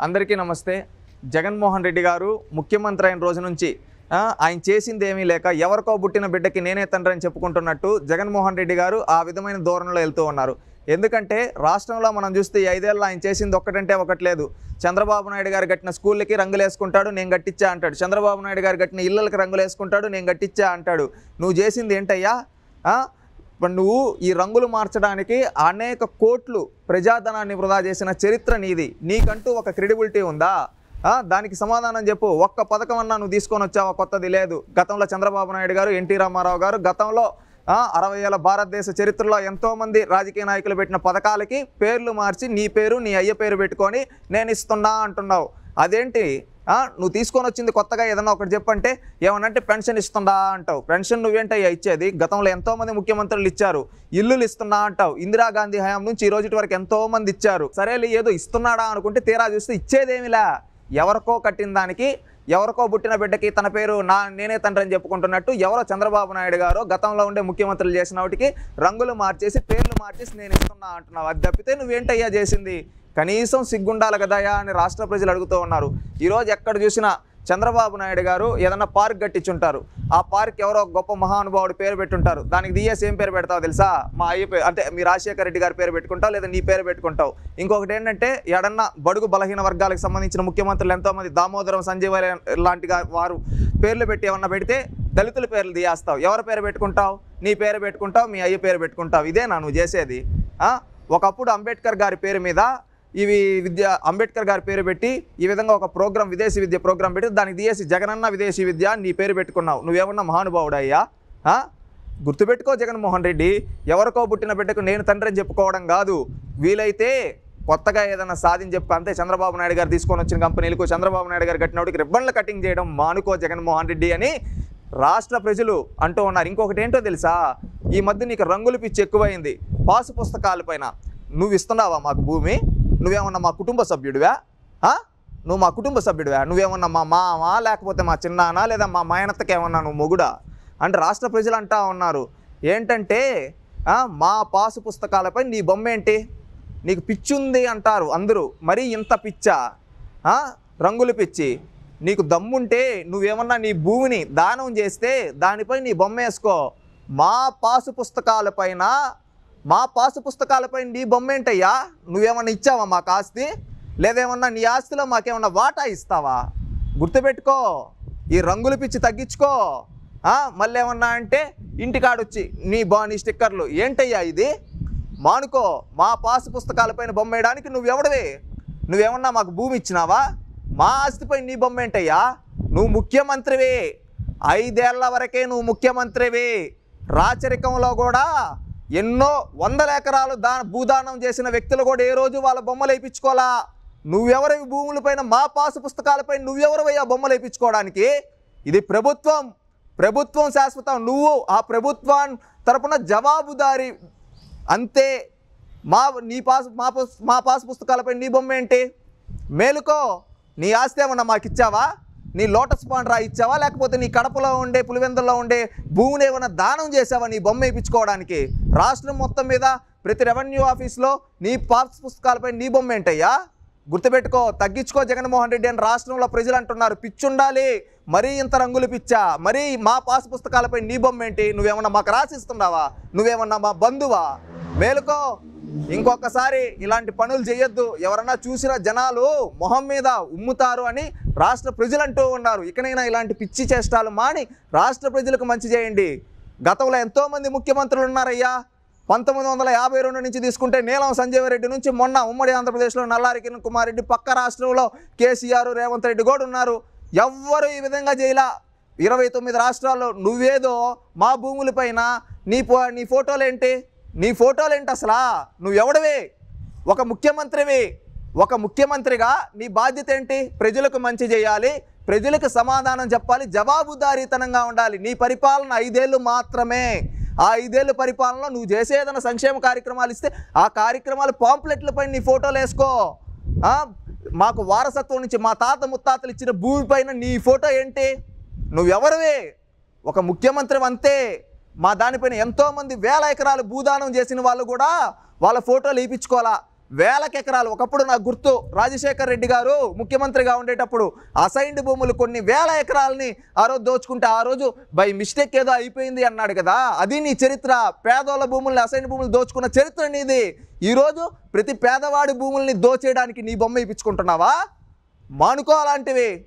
అందరికీ నమస్తే. జగన్మోహన్ రెడ్డి గారు ముఖ్యమంత్రి అయిన రోజు నుంచి ఆయన చేసింది ఏమీ లేక ఎవరికో పుట్టిన బిడ్డకి నేనే తండ్రి అని చెప్పుకుంటున్నట్టు జగన్మోహన్ రెడ్డి గారు ఆ విధమైన ధోరణిలో వెళ్తూ ఉన్నారు. ఎందుకంటే రాష్ట్రంలో మనం చూస్తే 5 ఏళ్ళు ఆయన చేసింది ఒక్కటంటే ఒకటి లేదు. చంద్రబాబు నాయుడు గారు కట్టిన స్కూళ్ళకి రంగులు వేసుకుంటాడు, నేను కట్టించా అంటాడు. చంద్రబాబు నాయుడు గారు కట్టిన ఇళ్ళకి రంగులు వేసుకుంటాడు, నేను కట్టించా అంటాడు. నువ్వు చేసింది ఏంటయ్యా? నువ్వు ఈ రంగులు మార్చడానికి అనేక కోట్లు ప్రజాధనాన్ని వృధా చేసిన చరిత్ర నీది. నీకంటూ ఒక క్రెడిబిలిటీ ఉందా? దానికి సమాధానం చెప్పు. ఒక్క పథకం అన్నా నువ్వు తీసుకొని వచ్చావా? కొత్తది లేదు. గతంలో చంద్రబాబు నాయుడు గారు, ఎన్టీ రామారావు గారు గతంలో 60 ఏళ్ల భారతదేశ చరిత్రలో ఎంతోమంది రాజకీయ నాయకులు పెట్టిన పథకాలకి పేర్లు మార్చి నీ పేరు నీ అయ్య పేరు పెట్టుకొని నేను ఇస్తున్నా అంటున్నావు. అదేంటి? నువ్వు తీసుకొని వచ్చింది కొత్తగా ఏదన్నా ఒకటి చెప్పంటే ఏమనంటే పెన్షన్ ఇస్తుందా అంటావు. పెన్షన్ నువ్వేంటయ్యా ఇచ్చేది? గతంలో ఎంతోమంది ముఖ్యమంత్రులు ఇచ్చారు. ఇల్లులు ఇస్తున్నా అంటావు. ఇందిరాగాంధీ హయాం నుంచి ఈ రోజు వరకు ఎంతోమంది ఇచ్చారు. సరేలే ఏదో ఇస్తున్నాడా అనుకుంటే తీరా చూస్తే ఇచ్చేదేమిలా. ఎవరికో కట్టిన దానికి, ఎవరికో పుట్టిన బిడ్డకి తన పేరు నేనే తండ్రి అని చెప్పుకుంటున్నట్టు ఎవరో చంద్రబాబు నాయుడు గారు గతంలో ఉండే ముఖ్యమంత్రులు చేసిన వాటికి రంగులు మార్చేసి పేర్లు మార్చేసి నేను ఇస్తున్నా అంటున్నావు. అది తప్పితే నువ్వేంటయ్యా చేసింది? కనీసం సిగ్గుండాలి కదయా అని రాష్ట్ర ప్రజలు అడుగుతూ ఉన్నారు. ఈరోజు ఎక్కడ చూసినా చంద్రబాబు నాయుడు గారు ఏదన్నా పార్క్ కట్టించుంటారు. ఆ పార్క్ ఎవరో గొప్ప మహానుభావుడు పేరు పెట్టుంటారు. దానికి దియేసి ఏం పేరు పెడతావు తెలుసా? మా అయ్య పేరు, అంటే మీ రాజశేఖర రెడ్డి గారి పేరు పెట్టుకుంటావు, లేదా నీ పేరు పెట్టుకుంటావు. ఇంకొకటి ఏంటంటే ఎడన్నా బడుగు బలహీన వర్గాలకు సంబంధించిన ముఖ్యమంత్రులు ఎంతోమంది దామోదరం సంజీవ లాంటి వారు పేర్లు పెట్టి ఏమన్నా పెడితే దళితుల పేర్లు దియేస్తావు. ఎవరి పేరు పెట్టుకుంటావు? నీ పేరు పెట్టుకుంటావు, మీ అయ్య పేరు పెట్టుకుంటావు. ఇదేనా నువ్వు చేసేది? ఒకప్పుడు అంబేద్కర్ గారి పేరు మీద అంబేద్కర్ గారి పేరు పెట్టి ఈ విధంగా ఒక ప్రోగ్రాం, విదేశీ విద్య ప్రోగ్రాం పెట్టి దానికి దియేసి జగనన్న విదేశీ విద్య నీ పేరు పెట్టుకున్నావు. నువ్వేమన్నా మహానుభావుడు అయ్యా? గుర్తుపెట్టుకో జగన్మోహన్ రెడ్డి, ఎవరికో పుట్టిన బిడ్డకు నేను తండ్రి అని చెప్పుకోవడం కాదు. వీలైతే కొత్తగా ఏదైనా సాధించి చెప్పు. అంతే. చంద్రబాబు నాయుడు గారు తీసుకొని వచ్చిన కంపెనీలకు, చంద్రబాబు నాయుడు గారు కట్టినోడికి రిబ్బన్లు కటింగ్ చేయడం మానుకో జగన్మోహన్ రెడ్డి అని రాష్ట్ర ప్రజలు అంటూ ఉన్నారు. ఇంకొకటి ఏంటో తెలుసా? ఈ మధ్య నీకు రంగులు పిచ్చి ఎక్కువైంది. పాసు పుస్తకాల పైన నువ్వు ఇస్తున్నావా మాకు భూమి? నువ్వేమన్నా మా కుటుంబ సభ్యుడివా? నువ్వు మా కుటుంబ సభ్యుడివా? నువ్వేమన్నా మా మామ, లేకపోతే మా చిన్నాన్న, లేదా మా మాయనత్తకి ఏమన్నా నువ్వు మొగుడా అంటే రాష్ట్ర ప్రజలు అంటా ఉన్నారు. ఏంటంటే మా పాసు పుస్తకాలపై నీ బొమ్మ ఏంటి? నీకు పిచ్చుంది అంటారు అందరూ. మరి ఇంత పిచ్చా? రంగులు పిచ్చి. నీకు దమ్ముంటే నువ్వేమన్నా నీ భూమిని దానం చేస్తే దానిపై నీ బొమ్మ వేసుకో. మా పాసు పుస్తకాలపై నీ బొమ్మ ఏంటయ్యా? నువ్వేమన్నా ఇచ్చావా మాకు ఆస్తి? లేదేమన్నా నీ ఆస్తిలో మాకేమన్నా వాటా ఇస్తావా? గుర్తుపెట్టుకో. ఈ రంగుల పిచ్చి తగ్గించుకో. మళ్ళీ ఏమన్నా అంటే ఇంటికాడొచ్చి నీ స్టిక్కర్లు ఏంటయ్యా ఇది? మానుకో. మా పాసు పుస్తకాలపైన బొమ్మ వేయడానికి నువ్వెవడవే? నువ్వేమన్నా మాకు భూమి ఇచ్చినావా? మా ఆస్తిపై నీ బొమ్మ ఏంటయ్యా? నువ్వు ముఖ్యమంత్రివి. 5 ఏళ్ల వరకే నువ్వు ముఖ్యమంత్రివి. రాచరికంలో కూడా ఎన్నో 100 ఎకరాలు భూదానం చేసిన వ్యక్తులు కూడా ఏ రోజు వాళ్ళ బొమ్మలు వేయించుకోవాలా. నువ్వెవరి భూములపైన, మా పాసు పుస్తకాలపై నువ్వెవరవయ్యా బొమ్మలు వేయించుకోవడానికి? ఇది ప్రభుత్వం శాశ్వతం. నువ్వు ఆ ప్రభుత్వం తరపున జవాబుదారి అంతే. మా పాసు పుస్తకాలపై నీ బొమ్మ ఏంటి? మేలుకో. నీ ఆస్తి ఏమన్నా మాకు ఇచ్చావా? నీ లోటస్ పాండ్ రా ఇచ్చావా? లేకపోతే నీ కడపలో ఉండే, పులివెందుల్లో ఉండే భూమిని ఏమైనా దానం చేసావా నీ బొమ్మ వేయించుకోవడానికి? రాష్ట్రం మొత్తం మీద ప్రతి రెవెన్యూ ఆఫీస్లో నీ పాస్ పుస్తకాలపై నీ బొమ్మ ఏంటయ్యా? గుర్తుపెట్టుకో. తగ్గించుకో జగన్మోహన్ రెడ్డి అని రాష్ట్రంలో ప్రజలు అంటున్నారు. పిచ్చుండాలి. మరీ ఇంత రంగులు పిచ్చా? మరీ మా పాస్ పుస్తకాలపై నీ బొమ్మ ఏంటి? నువ్వేమన్నా మాకు రాసిస్తున్నావా? నువ్వేమన్నా మా బంధువా? మేలుకో. ఇంకొకసారి ఇలాంటి పనులు చేయొద్దు. ఎవరన్నా చూసిన జనాలు మొహం మీద ఉమ్ముతారు అని రాష్ట్ర ప్రజలు అంటూ ఉన్నారు. ఇకనైనా ఇలాంటి పిచ్చి చేష్టాలు మాని రాష్ట్ర ప్రజలకు మంచి చేయండి. గతంలో ఎంతోమంది ముఖ్యమంత్రులు ఉన్నారయ్యా. 1952 నుంచి తీసుకుంటే నీలం సంజీవరెడ్డి నుంచి మొన్న ఉమ్మడి ఆంధ్రప్రదేశ్లో నల్లారి కిరణ్ కుమార్ రెడ్డి, పక్క రాష్ట్రంలో కేసీఆర్, రేవంత్ రెడ్డి కూడా ఉన్నారు. ఎవ్వరు ఈ విధంగా చేయలా. 29 రాష్ట్రాల్లో నువ్వేదో మా భూములపైన నీ ఫోటోలేంటి? నీ ఫోటోలేంటి అసలా? నువ్వెవడవే? ఒక ముఖ్యమంత్రివి. ఒక ముఖ్యమంత్రిగా నీ బాధ్యత ఏంటి? ప్రజలకు మంచి చేయాలి, ప్రజలకు సమాధానం చెప్పాలి, జవాబుదారీతనంగా ఉండాలి. నీ పరిపాలన 5 ఏళ్ళు మాత్రమే. ఆ 5 ఏళ్ళ పరిపాలనలో నువ్వు చేసే ఏదైనా సంక్షేమ కార్యక్రమాలు ఇస్తే ఆ కార్యక్రమాలు పాంప్లెట్లపై నీ ఫోటోలు వేసుకో. మాకు వారసత్వం నుంచి మా తాత ముత్తాతలు ఇచ్చిన భూమిపైన నీ ఫోటో ఏంటి? నువ్వెవరివే? ఒక ముఖ్యమంత్రి అంతే. మా దానిపైన ఎంతోమంది 1000 ఎకరాలు భూదానం చేసిన వాళ్ళు కూడా వాళ్ళ ఫోటోలు వేయించుకోవాలా. వేలకు ఎకరాలు. ఒకప్పుడు నాకు గుర్తు, రాజశేఖర్ రెడ్డి గారు ముఖ్యమంత్రిగా ఉండేటప్పుడు అసైన్డ్ భూములు కొన్ని వేల ఎకరాలని ఆ రోజు దోచుకుంటే ఆ రోజు బై మిస్టేక్ ఏదో అయిపోయింది అన్నాడు కదా. అది నీ చరిత్ర. పేదోళ్ళ భూముల్ని, అసైన్డ్ భూములు దోచుకున్న చరిత్ర నీది. ఈరోజు ప్రతి పేదవాడి భూముల్ని దోచేయడానికి నీ బొమ్మ ఇప్పించుకుంటున్నావా? మానుకో అలాంటివి.